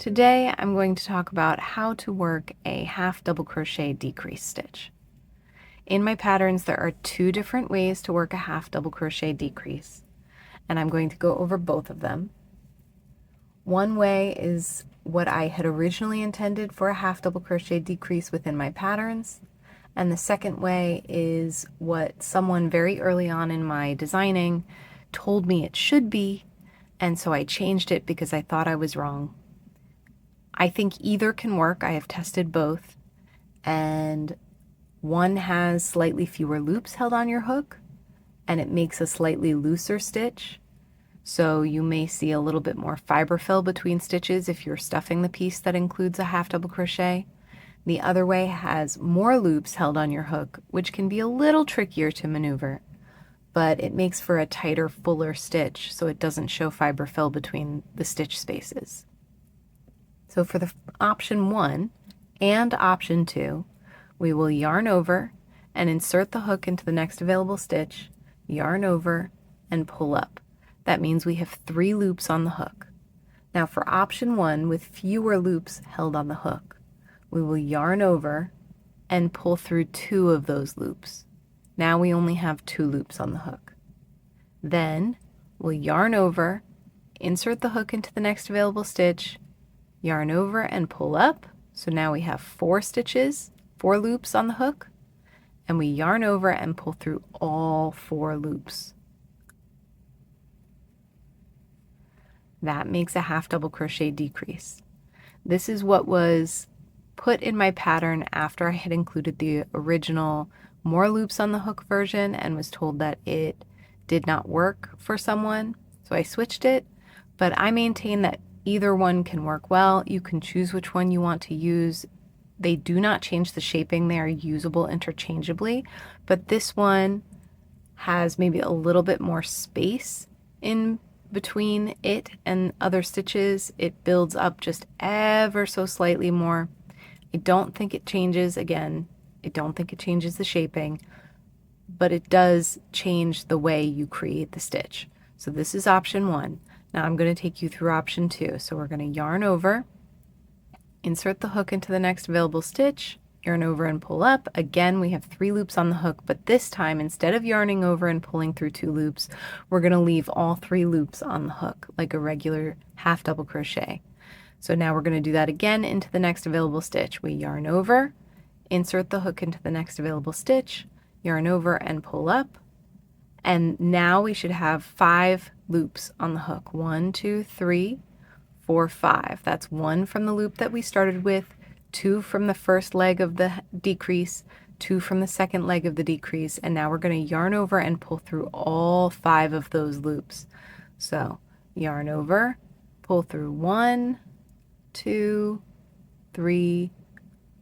Today I'm going to talk about how to work a half double crochet decrease stitch. In my patterns there are two different ways to work a half double crochet decrease, and I'm going to go over both of them. One way is what I had originally intended for a half double crochet decrease within my patterns, and the second way is what someone very early on in my designing told me it should be, and so I changed it because I thought I was wrong. I think either can work. I have tested both, and one has slightly fewer loops held on your hook, and it makes a slightly looser stitch, so you may see a little bit more fiber fill between stitches if you're stuffing the piece that includes a half double crochet. The other way has more loops held on your hook, which can be a little trickier to maneuver, but it makes for a tighter, fuller stitch, so it doesn't show fiber fill between the stitch spaces. So for the option 1 and option 2, we will yarn over and insert the hook into the next available stitch, yarn over, and pull up. That means we have 3 loops on the hook. Now for option 1, with fewer loops held on the hook, we will yarn over and pull through 2 of those loops. Now we only have 2 loops on the hook. Then we'll yarn over, insert the hook into the next available stitch, yarn over and pull up, so now we have 4 stitches, 4 loops on the hook, and we yarn over and pull through all 4 loops. That makes a half double crochet decrease. This is what was put in my pattern after I had included the original more loops on the hook version and was told that it did not work for someone, so I switched it, but I maintain that either one can work well. You can choose which one you want to use. They do not change the shaping. They are usable interchangeably, but this one has maybe a little bit more space in between it and other stitches. It builds up just ever so slightly more. I don't think it changes, again, I don't think it changes the shaping, but it does change the way you create the stitch. So this is option 1. Now I'm going to take you through option 2. So we're going to yarn over, insert the hook into the next available stitch, yarn over and pull up. Again, we have 3 loops on the hook, but this time instead of yarning over and pulling through 2 loops, we're going to leave all 3 loops on the hook like a regular half double crochet. So now we're going to do that again into the next available stitch. We yarn over, insert the hook into the next available stitch, yarn over and pull up. And now we should have 5 loops on the hook. 1, 2, 3, 4, 5. That's 1 from the loop that we started with, 2 from the first leg of the decrease, 2 from the second leg of the decrease, and now we're going to yarn over and pull through all 5 of those loops. So yarn over, pull through 1, 2, 3,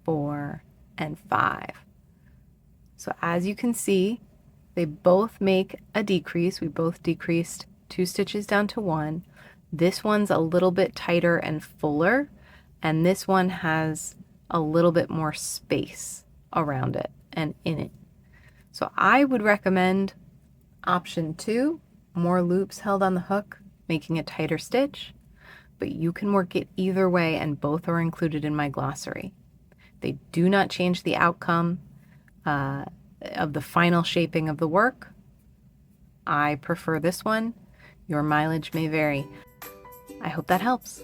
4, and 5. So as you can see, they both make a decrease. We both decreased 2 stitches down to 1. This one's a little bit tighter and fuller, and this one has a little bit more space around it and in it. So I would recommend option 2, more loops held on the hook, making a tighter stitch, but you can work it either way, and both are included in my glossary. They do not change the outcome of the final shaping of the work. I prefer this one. Your mileage may vary. I hope that helps.